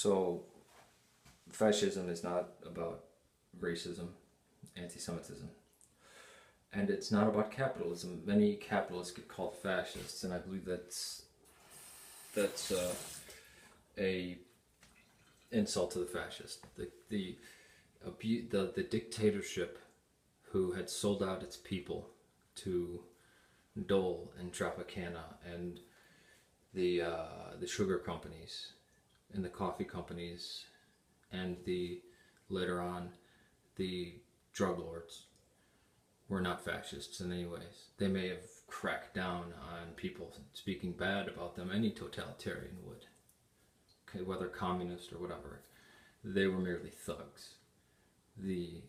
So, fascism is not about racism, anti-Semitism, and it's not about capitalism. Many capitalists get called fascists, and I believe that's a insult to the fascist. The dictatorship who had sold out its people to Dole and Tropicana and the sugar companies and the coffee companies and the later on the drug lords were not fascists in any ways. They may have cracked down on people speaking bad about them. Any totalitarian would, okay, whether communist or whatever. They were merely thugs. The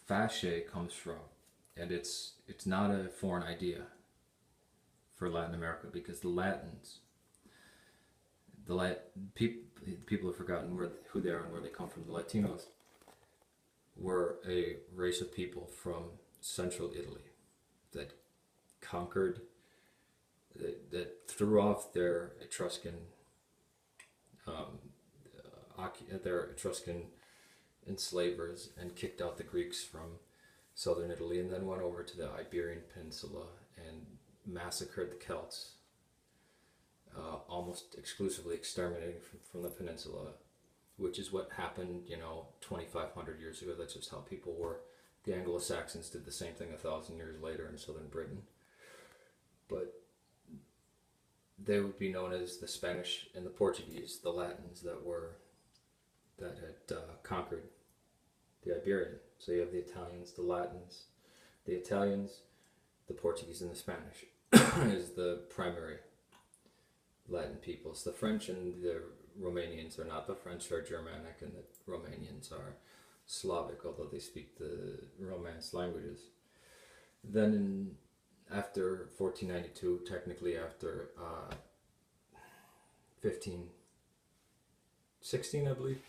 fasce comes from, and it's not a foreign idea for Latin America, because the Latins, people have forgotten who they are and where they come from. The Latinos were a race of people from central Italy that conquered, that threw off their Etruscan enslavers and kicked out the Greeks from southern Italy, and then went over to the Iberian Peninsula and massacred the Celts, almost exclusively exterminating from the peninsula, which is what happened, 2,500 years ago. That's just how people were. The Anglo-Saxons did the same thing 1,000 years later in southern Britain. But they would be known as the Spanish and the Portuguese, the Latins that had conquered the Iberian. So you have the Italians, the Latins, the Italians, the Portuguese, and the Spanish is the primary Latin peoples. The French and the Romanians are not. The French are Germanic and the Romanians are Slavic, although they speak the Romance languages. Then after 1492, technically after 1516, I believe,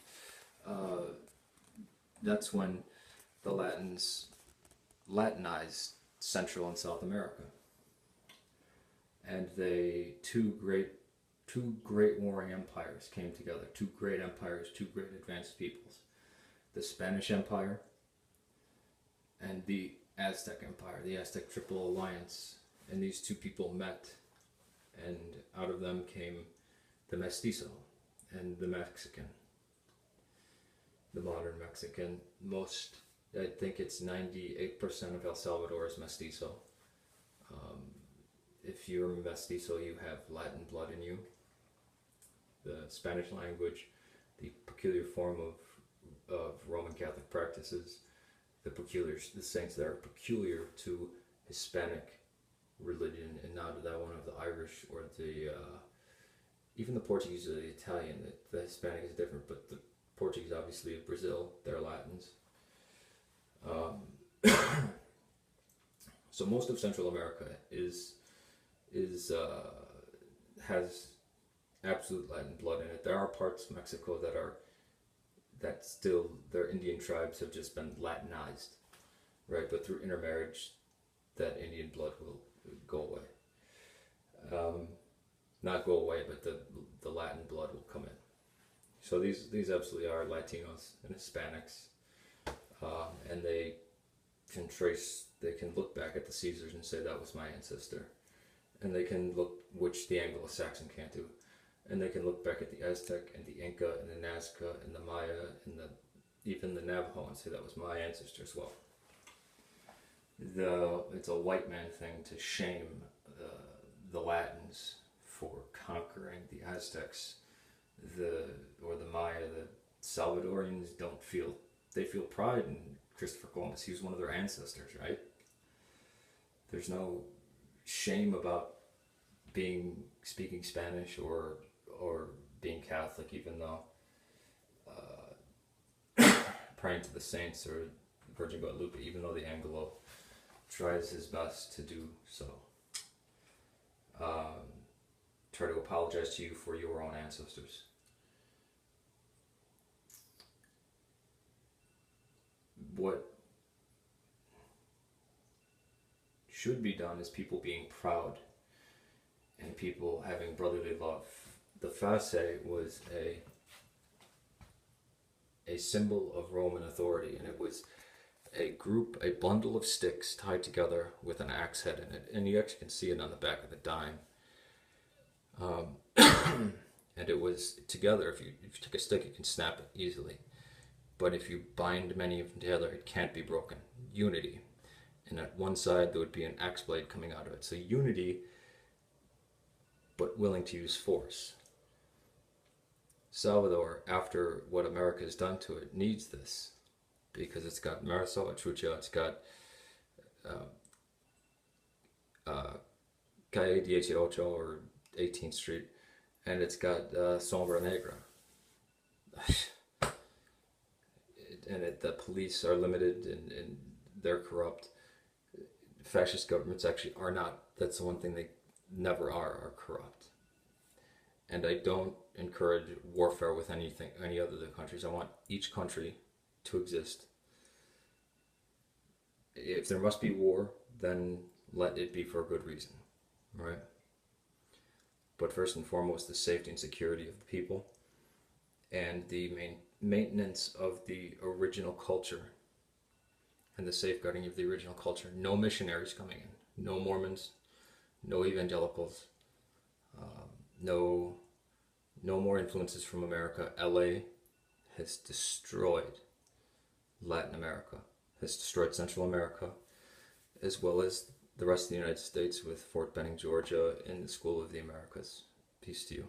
that's when the Latins Latinized Central and South America. And two great warring empires came together. Two great empires, two great advanced peoples. The Spanish Empire and the Aztec Empire, the Aztec Triple Alliance. And these two people met, and out of them came the Mestizo and the Mexican. The modern Mexican. I think it's 98% of El Salvador is Mestizo. If you're Mestizo, you have Latin blood in you. The Spanish language, the peculiar form of Roman Catholic practices, the saints that are peculiar to Hispanic religion, and not that one of the Irish or even the Portuguese or the Italian. The Hispanic is different, but the Portuguese, obviously, of Brazil, they're Latins. So most of Central America has absolute Latin blood in it. There are parts of Mexico that still their Indian tribes have just been Latinized, right? But through intermarriage, that Indian blood will go away. Not go away, but the Latin blood will come in. So these absolutely are Latinos and Hispanics, and they can look back at the Caesars and say that was my ancestor, and they can look, which the Anglo-Saxon can't do, and they can look back at the Aztec and the Inca and the Nazca and the Maya and even the Navajo and say that was my ancestor as well. It's a white man thing to shame the Latins for conquering the Aztecs, or the Maya. The Salvadorians they feel pride in Christopher Columbus. He was one of their ancestors, right? There's no shame about speaking Spanish or being Catholic, even though praying to the saints or the Virgin Guadalupe, even though the Anglo tries his best to do so. Try to apologize to you for your own ancestors. What should be done is people being proud and people having brotherly love the face was a symbol of Roman authority, and it was a bundle of sticks tied together with an axe head in it, and you actually can see it on the back of the dime. And it was together. If you take a stick, you can snap it easily, but if you bind many of them together, it can't be broken. Unity. And at one side there would be an axe blade coming out of it. So unity, but willing to use force. Salvador, after what America has done to it, needs this, because it's got Marisol Atrucha, it's got Calle 18 or 18th Street, and it's got Sombra Negra. The police are limited, and they're corrupt. Fascist governments actually are not. That's the one thing they never are corrupt. And I don't encourage warfare with any other countries. I want each country to exist. If there must be war, then let it be for a good reason, right? But first and foremost, the safety and security of the people, and the maintenance of the original culture, and the safeguarding of the original culture. No missionaries coming in, no Mormons, no evangelicals, no more influences from America. LA has destroyed Latin America, has destroyed Central America, as well as the rest of the United States with Fort Benning, Georgia, and the School of the Americas. Peace to you.